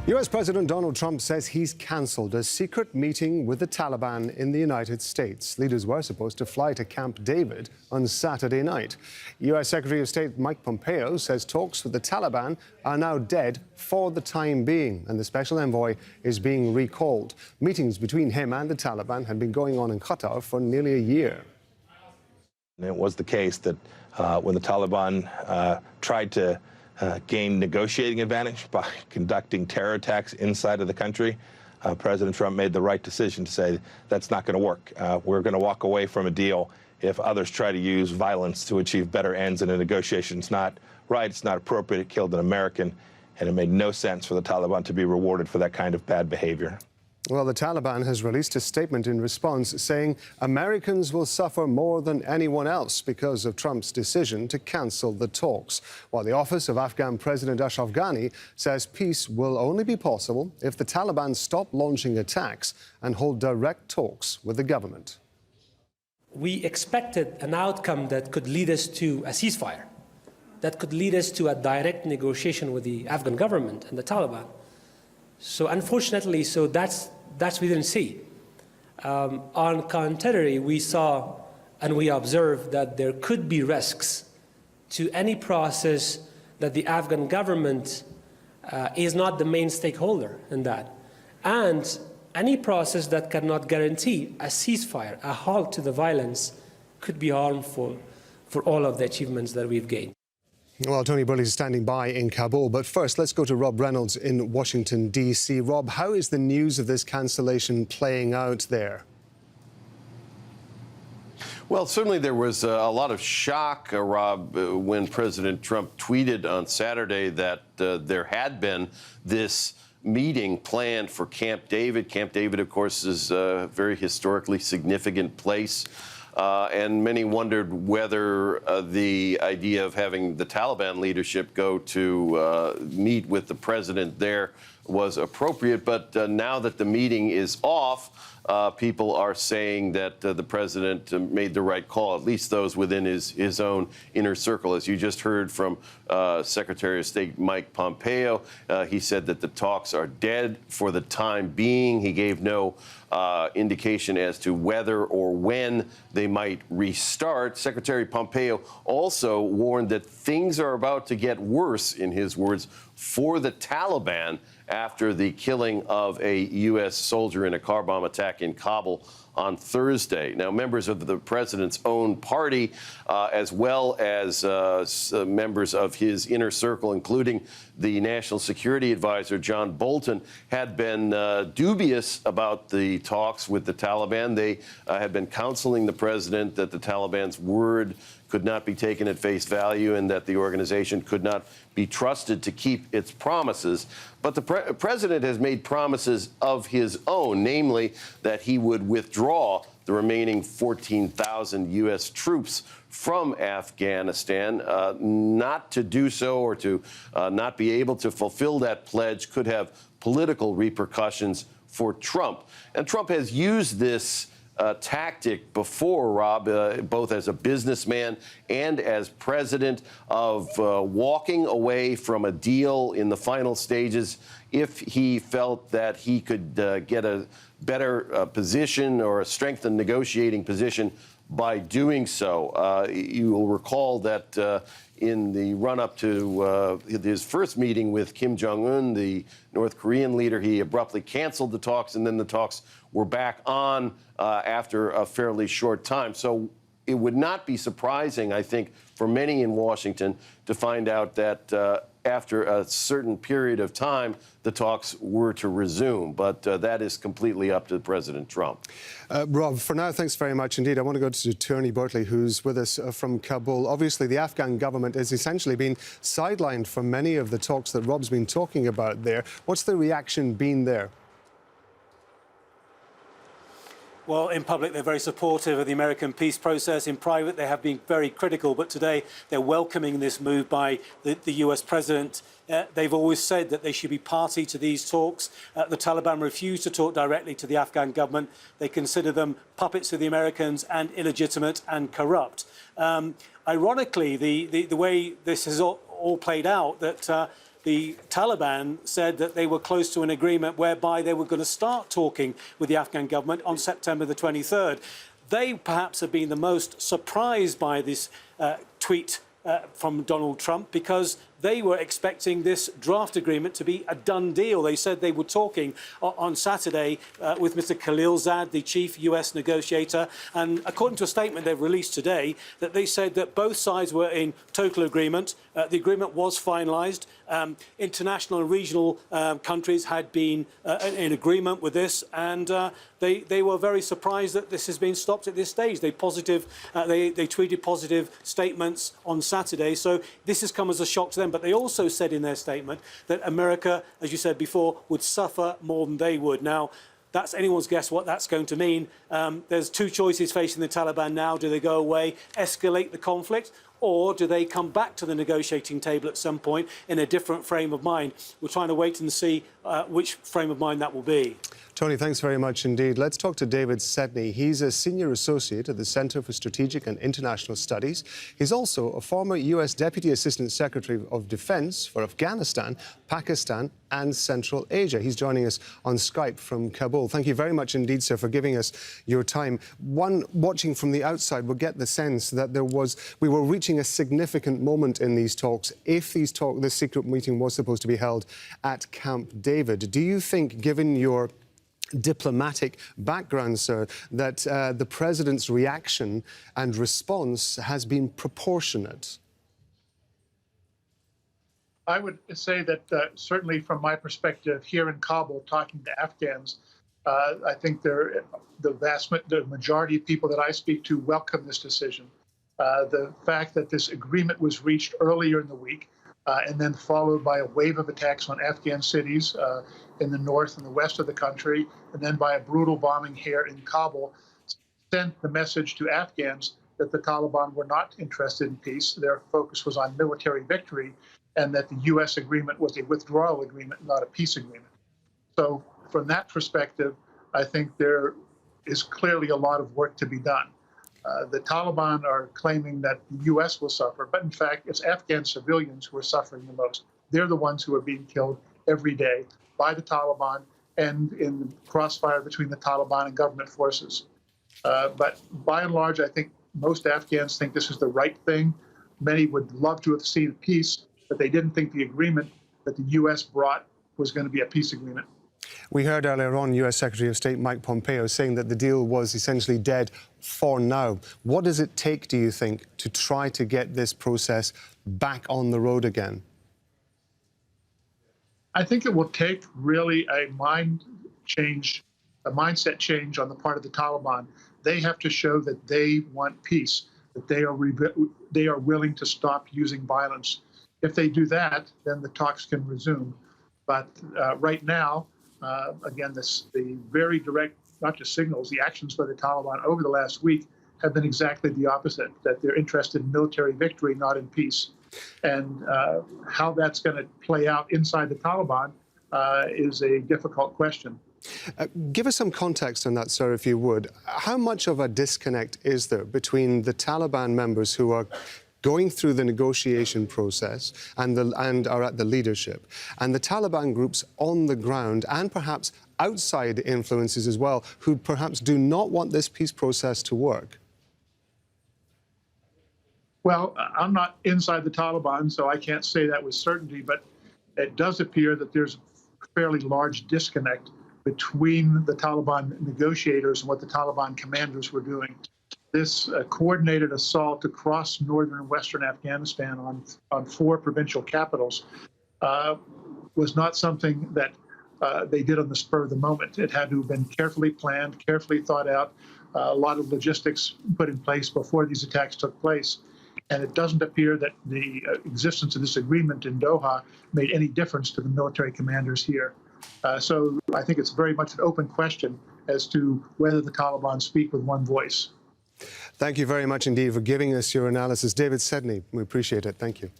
US President Donald Trump says he's cancelled a secret meeting with the Taliban in the United States. Leaders were supposed to fly to Camp David on Saturday night. US Secretary of State Mike Pompeo says talks with the Taliban are now dead for the time being, and the special envoy is being recalled. Meetings between him and the Taliban had been going on in Qatar for nearly a year. And it was the case that when the Taliban tried to gain negotiating advantage by conducting terror attacks inside of the country, President Trump made the right decision to say that's not going to work. We're going to walk away from a deal if others try to use violence to achieve better ends in a negotiation. It's not right, it's not appropriate, it killed an American, and it made no sense for the Taliban to be rewarded for that kind of bad behavior. Well, the Taliban has released a statement in response saying Americans will suffer more than anyone else because of Trump's decision to cancel the talks, while the office of Afghan President Ashraf Ghani says peace will only be possible if the Taliban stop launching attacks and hold direct talks with the government. We expected an outcome that could lead us to a ceasefire, that could lead us to a direct negotiation with the Afghan government and the Taliban. So unfortunately, that's we didn't see. On contrary, we saw and we observed that there could be risks to any process that the Afghan government is not the main stakeholder in that. And any process that cannot guarantee a ceasefire, a halt to the violence, could be harmful for all of the achievements that we've gained. Well, Tony Birtley is standing by in Kabul, but first let's go to Rob Reynolds in Washington, D.C. Rob, how is the news of this cancellation playing out there? Well, certainly there was a lot of shock, Rob, when President Trump tweeted on Saturday that there had been this meeting planned for Camp David. Camp David, of course, is a very historically significant place. And many wondered whether the idea of having the Taliban leadership go to meet with the president there was appropriate. But now that the meeting is off, people are saying that the president made the right call, at least those within his own inner circle. As you just heard from Secretary of State Mike Pompeo, he said that the talks are dead for the time being. He gave no indication as to whether or when they might restart. Secretary Pompeo also warned that things are about to get worse, in his words, for the Taliban after the killing of a U.S. soldier in a car bomb attack in Kabul on Thursday. Now, members of the president's own party, as well as members of his inner circle, including the National Security Advisor, John Bolton, had been dubious about the talks with the Taliban. They had been counseling the president that the Taliban's word could not be taken at face value and that the organization could not be trusted to keep its promises. But the president has made promises of his own, namely that he would withdraw the remaining 14,000 U.S. troops from Afghanistan. Not to do so or to not be able to fulfill that pledge could have political repercussions for Trump. And Trump has used this tactic before, Rob, both as a businessman and as president, of walking away from a deal in the final stages if he felt that he could get a better position or a strengthened negotiating position by doing so. You will recall that in the run-up to his first meeting with Kim Jong-un, the North Korean leader, he abruptly canceled the talks, and then the talks were back on after a fairly short time. So it would not be surprising, I think, for many in Washington to find out that after a certain period of time, the talks were to resume. But that is completely up to President Trump. Rob, for now, thanks very much indeed. I want to go to Tony Birtley, who's with us from Kabul. Obviously, the Afghan government has essentially been sidelined from many of the talks that Rob's been talking about there. What's the reaction been there? Well, in public, they're very supportive of the American peace process. In private, they have been very critical. But today, they're welcoming this move by the US president. They've always said that they should be party to these talks. The Taliban refuse to talk directly to the Afghan government. They consider them puppets of the Americans and illegitimate and corrupt. Ironically, the way this has all played out, that the Taliban said that they were close to an agreement whereby they were going to start talking with the Afghan government on September the 23rd. They perhaps have been the most surprised by this tweet from Donald Trump, because they were expecting this draft agreement to be a done deal. They said they were talking on Saturday with Mr. Khalilzad, the chief US negotiator, and according to a statement they've released today, that they said that both sides were in total agreement. The agreement was finalised. International and regional countries had been in agreement with this, and they were very surprised that this has been stopped at this stage. They tweeted positive statements on Saturday, so this has come as a shock to them. But they also said in their statement that America, as you said before, would suffer more than they would. Now, that's anyone's guess what that's going to mean. There's two choices facing the Taliban now. Do they go away, escalate the conflict, or do they come back to the negotiating table at some point in a different frame of mind? We're trying to wait and see which frame of mind that will be. Tony, thanks very much indeed. Let's talk to David Sedney. He's a senior associate at the Center for Strategic and International Studies. He's also a former US Deputy Assistant Secretary of Defense for Afghanistan, Pakistan and Central Asia. He's joining us on Skype from Kabul. Thank you very much indeed, sir, for giving us your time. One watching from the outside will get the sense that we were reaching a significant moment in these talks if this secret meeting was supposed to be held at Camp David. Do you think, given your diplomatic background, sir, that the president's reaction and response has been proportionate? I would say that certainly from my perspective here in Kabul, talking to Afghans, I think the majority of people that I speak to welcome this decision. The fact that this agreement was reached earlier in the week and then followed by a wave of attacks on Afghan cities in the north and the west of the country, and then by a brutal bombing here in Kabul, sent the message to Afghans that the Taliban were not interested in peace. Their focus was on military victory, and that the U.S. agreement was a withdrawal agreement, not a peace agreement. So from that perspective, I think there is clearly a lot of work to be done. The Taliban are claiming that the U.S. will suffer, but in fact, it's Afghan civilians who are suffering the most. They're the ones who are being killed every day by the Taliban and in the crossfire between the Taliban and government forces. But by and large, I think most Afghans think this is the right thing. Many would love to have seen peace, but they didn't think the agreement that the U.S. brought was going to be a peace agreement. We heard earlier on US Secretary of State Mike Pompeo saying that the deal was essentially dead for now. What does it take, do you think, to try to get this process back on the road again? I think it will take really a mindset change on the part of the Taliban. They have to show that they want peace, that they are willing to stop using violence. If they do that, then the talks can resume. But right now, again, the very direct, not just signals, the actions by the Taliban over the last week have been exactly the opposite, that they're interested in military victory, not in peace. And how that's going to play out inside the Taliban is a difficult question. Give us some context on that, sir, if you would. How much of a disconnect is there between the Taliban members who are going through the negotiation process and are at the leadership, and the Taliban groups on the ground, and perhaps outside influences as well, who perhaps do not want this peace process to work? Well, I'm not inside the Taliban, so I can't say that with certainty, but it does appear that there's a fairly large disconnect between the Taliban negotiators and what the Taliban commanders were doing. This coordinated assault across northern and western Afghanistan on 4 provincial capitals was not something that they did on the spur of the moment. It had to have been carefully planned, carefully thought out, a lot of logistics put in place before these attacks took place. And it doesn't appear that the existence of this agreement in Doha made any difference to the military commanders here. So I think it's very much an open question as to whether the Taliban speak with one voice. Thank you very much indeed for giving us your analysis. David Sedney, we appreciate it. Thank you.